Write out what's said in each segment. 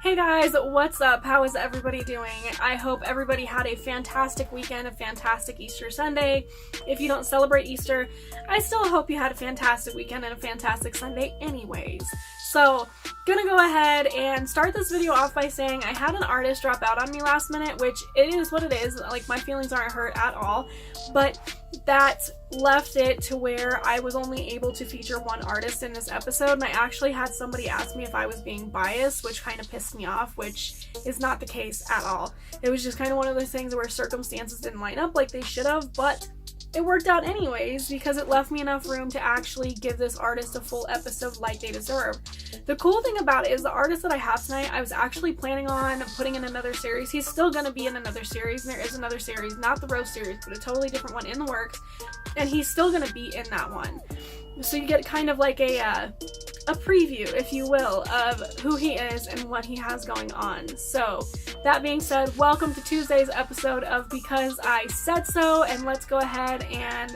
Hey guys, what's up? How is everybody doing? I hope everybody had a fantastic weekend, a fantastic Easter Sunday. If you don't celebrate Easter, I still hope you had a fantastic weekend and a fantastic Sunday anyways. So, gonna go ahead and start this video off by saying I had an artist drop out on me last minute, which it is what it is. Like, my feelings aren't hurt at all, but that left it to where I was only able to feature one artist in this episode, and I actually had somebody ask me if I was being biased, which kind of pissed me off, which is not the case at all. It was just kind of one of those things where circumstances didn't line up like they should have, but it worked out anyways because it left me enough room to actually give this artist a full episode like they deserve. The cool thing about it is the artist that I have tonight, I was actually planning on putting in another series. He's still going to be in another series, and there is another series, not the Rose series, but a totally different one in the works, and he's still going to be in that one. So you get kind of like a preview, if you will, of who he is and what he has going on. So, that being said, welcome to Tuesday's episode of Because I Said So, and let's go ahead and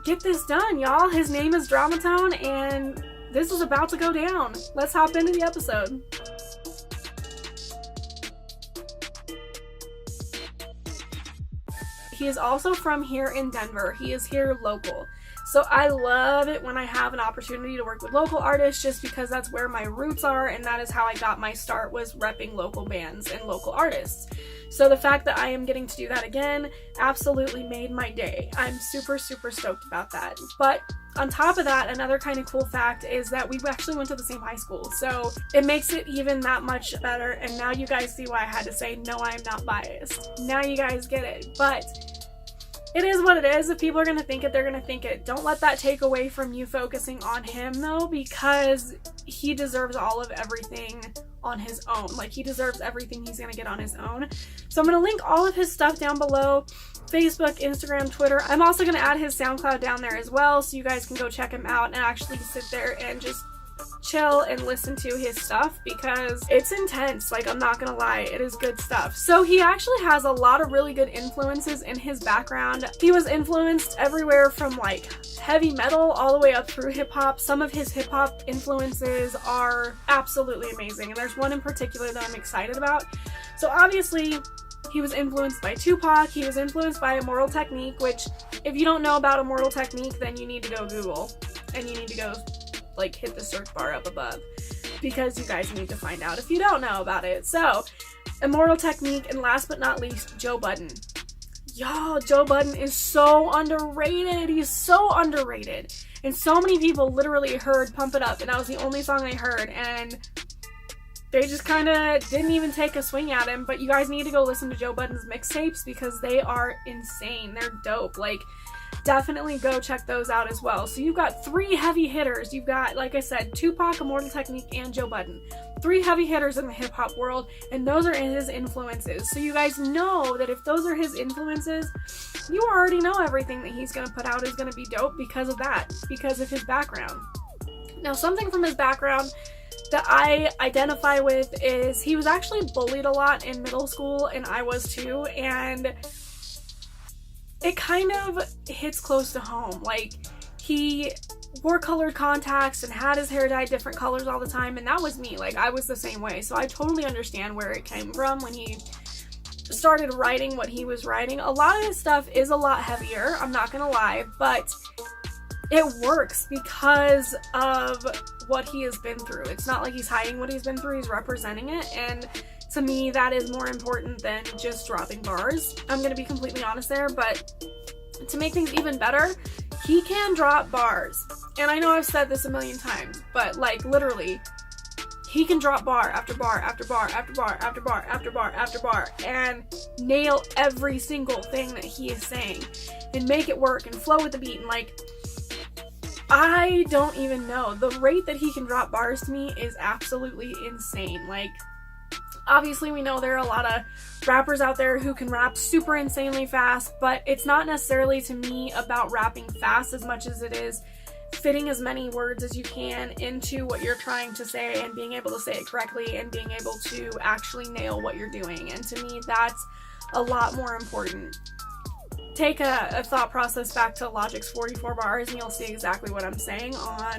get this done, y'all. His name is Dramatone, and this is about to go down. Let's hop into the episode. He is also from here in Denver. He is here local. So I love it when I have an opportunity to work with local artists just because that's where my roots are, and that is how I got my start, was repping local bands and local artists. So the fact that I am getting to do that again absolutely made my day. I'm super, super stoked about that. But on top of that, another kind of cool fact is that we actually went to the same high school. So it makes it even that much better, and now you guys see why I had to say, no, I'm not biased. Now you guys get it. But it is what it is. If people are going to think it, they're going to think it. Don't let that take away from you focusing on him, though, because he deserves all of everything on his own. Like, he deserves everything he's going to get on his own. So I'm going to link all of his stuff down below. Facebook, Instagram, Twitter. I'm also going to add his SoundCloud down there as well, so you guys can go check him out and actually sit there and just chill and listen to his stuff, because it's intense. Like, I'm not gonna lie, it is good stuff. So he actually has a lot of really good influences in his background. He was influenced everywhere from like heavy metal all the way up through hip-hop. Some of his hip-hop influences are absolutely amazing, and there's one in particular that I'm excited about. So obviously he was influenced by Tupac. He was influenced by Immortal Technique, which if you don't know about Immortal Technique, then you need to go Google, and you need to go like hit the search bar up above, because you guys need to find out if you don't know about it. So, Immortal Technique, and last but not least, Joe Budden. Y'all, Joe Budden is so underrated. He's so underrated. And so many people literally heard Pump It Up, and that was the only song they heard, and they just kind of didn't even take a swing at him. But you guys need to go listen to Joe Budden's mixtapes, because they are insane. They're dope. Like, definitely go check those out as well. So you've got three heavy hitters. You've got, like I said, Tupac, Immortal Technique, and Joe Budden. Three heavy hitters in the hip-hop world, and those are his influences. So you guys know that if those are his influences, you already know everything that he's going to put out is going to be dope because of that, because of his background. Now, something from his background that I identify with is he was actually bullied a lot in middle school, and I was too, and it kind of hits close to home. Like, he wore colored contacts and had his hair dyed different colors all the time, and that was me. Like, I was the same way. So I totally understand where it came from when he started writing what he was writing. A lot of his stuff is a lot heavier, I'm not gonna lie, but it works because of what he has been through. It's not like he's hiding what he's been through, he's representing it, and to me, that is more important than just dropping bars. I'm gonna be completely honest there, but to make things even better, he can drop bars. And I know I've said this a million times, but like, literally, he can drop bar after bar after bar after bar after bar after bar after bar and nail every single thing that he is saying and make it work and flow with the beat. And like, I don't even know. The rate that he can drop bars to me is absolutely insane. Like, obviously, we know there are a lot of rappers out there who can rap super insanely fast, but it's not necessarily, to me, about rapping fast as much as it is fitting as many words as you can into what you're trying to say and being able to say it correctly and being able to actually nail what you're doing. And to me, that's a lot more important. take a thought process back to Logic's 44 bars and you'll see exactly what I'm saying on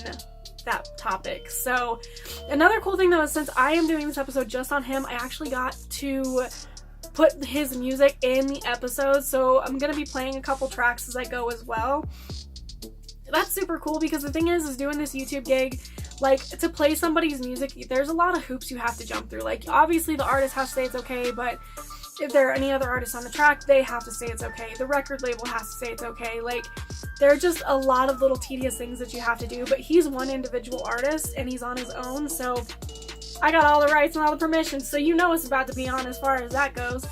that topic. So another cool thing though is since I am doing this episode just on him, I actually got to put his music in the episode, so I'm gonna be playing a couple tracks as I go as well. That's super cool because the thing is doing this YouTube gig, like, to play somebody's music, there's a lot of hoops you have to jump through. Like, obviously the artist has to say it's okay, but if there are any other artists on the track, they have to say it's okay. The record label has to say it's okay. Like, there are just a lot of little tedious things that you have to do, but he's one individual artist and he's on his own, so I got all the rights and all the permissions, so you know it's about to be on as far as that goes.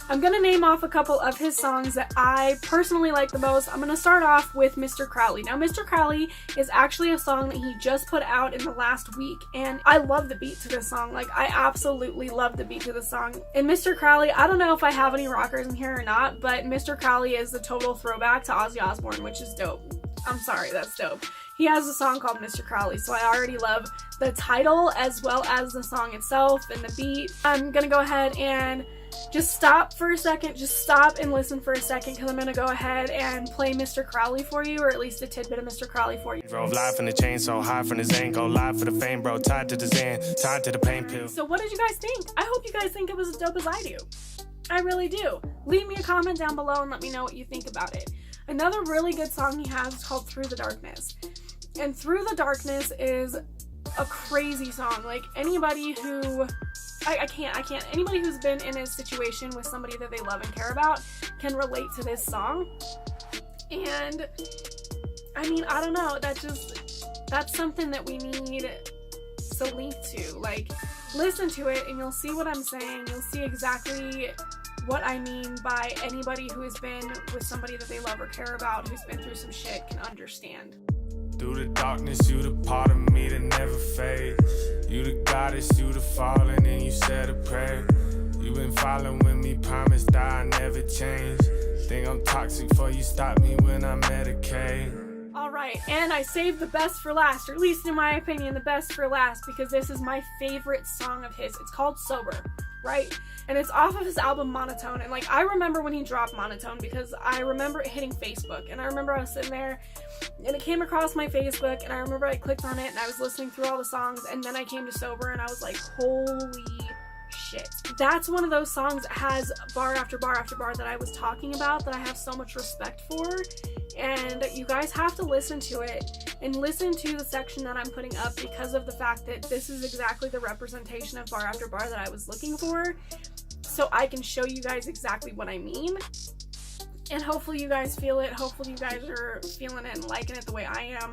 I'm gonna name off a couple of his songs that I personally like the most. I'm gonna start off with Mr. Crowley. Now, Mr. Crowley is actually a song that he just put out in the last week, and I love the beat to this song. Like, I absolutely love the beat to the song. And Mr. Crowley, I don't know if I have any rockers in here or not, but Mr. Crowley is the total throwback to Ozzy Osbourne, which is dope. I'm sorry, that's dope. He has a song called Mr. Crowley, so I already love the title as well as the song itself and the beat. I'm gonna go ahead and just stop for a second, just stop and listen for a second, because I'm gonna go ahead and play Mr. Crowley for you, or at least a tidbit of Mr. Crowley for you. Drove live in the chain so high from the Zane, go live for the fame, bro, tied to the Zan, tied to the pain pill. So what did you guys think? I hope you guys think it was as dope as I do. I really do. Leave me a comment down below and let me know what you think about it. Another really good song he has is called Through the Darkness. And Through the Darkness is a crazy song. Like, anybody who I can't. Anybody who's been in a situation with somebody that they love and care about can relate to this song. And I mean, I don't know, that's something that we need to link to. Like, listen to it and you'll see what I'm saying. You'll see exactly what I mean by anybody who has been with somebody that they love or care about, who's been through some shit, can understand. Through the darkness, you the part of me that never fades. You the goddess, you the fallen, and you said a prayer. You been following me, promised I never change. Think I'm toxic for you, stop me when I Medicaid. Alright, and I saved the best for last, or at least in my opinion, the best for last, because this is my favorite song of his. It's called Sober, right? And it's off of his album Monotone. And like, I remember when he dropped Monotone because I remember it hitting Facebook, and I remember I was sitting there and it came across my Facebook, and I remember I clicked on it and I was listening through all the songs, and then I came to Sober and I was like, holy shit. That's one of those songs that has bar after bar after bar that I was talking about, that I have so much respect for. And you guys have to listen to it and listen to the section that I'm putting up, because of the fact that this is exactly the representation of bar after bar that I was looking for, so I can show you guys exactly what I mean. And hopefully you guys feel it. Hopefully you guys are feeling it and liking it the way I am.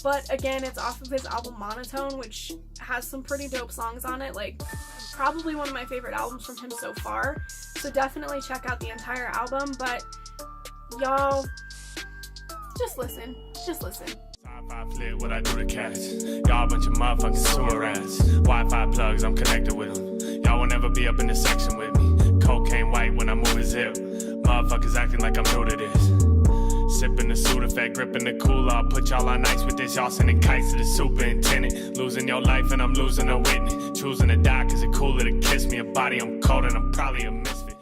But again, it's off of his album Monotone, which has some pretty dope songs on it. Like, probably one of my favorite albums from him so far. So definitely check out the entire album. But y'all, just listen. Just listen. Wi-Fi flip, what I do to catch. Y'all a bunch of motherfucking sewer rats. Wi-Fi plugs, I'm connected with them. Y'all will never be up in the section with me. Cocaine white when I'm moving zip. Motherfuckers acting like I'm new to this. Sipping the Sudafed, gripping the cooler. I'll put y'all on ice with this. Y'all sending kites to the superintendent. Losing your life and I'm losing a witness. Choosing to die cause it's cooler to kiss me. A body I'm cold and I'm probably a misfit.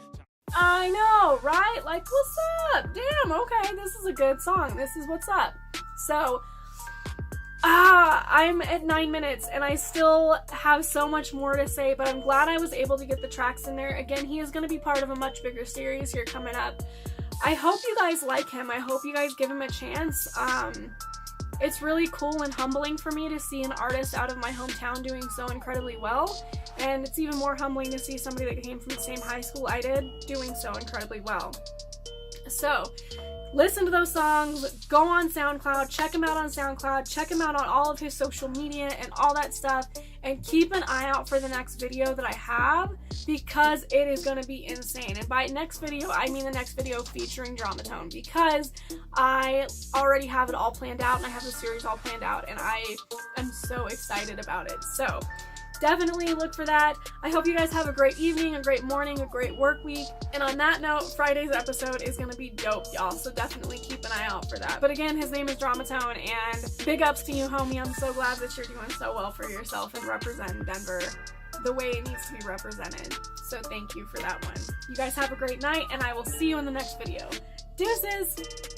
I know, right? Like, what's up? Damn, okay, this is a good song. This is what's up. So, I'm at 9 minutes and I still have so much more to say, but I'm glad I was able to get the tracks in there. Again, he is going to be part of a much bigger series here coming up. I hope you guys like him. I hope you guys give him a chance. It's really cool and humbling for me to see an artist out of my hometown doing so incredibly well. And it's even more humbling to see somebody that came from the same high school I did doing so incredibly well. So, listen to those songs, go on SoundCloud, check him out on SoundCloud, check him out on all of his social media and all that stuff, and keep an eye out for the next video that I have, because it is going to be insane. And by next video, I mean the next video featuring Dramatone, because I already have it all planned out and I have the series all planned out, and I am so excited about it. So, definitely look for that. I hope you guys have a great evening, a great morning, a great work week. And on that note, Friday's episode is going to be dope, y'all. So definitely keep an eye out for that. But again, his name is Dramatone, and big ups to you, homie. I'm so glad that you're doing so well for yourself and representing Denver the way it needs to be represented. So thank you for that one. You guys have a great night, and I will see you in the next video. Deuces!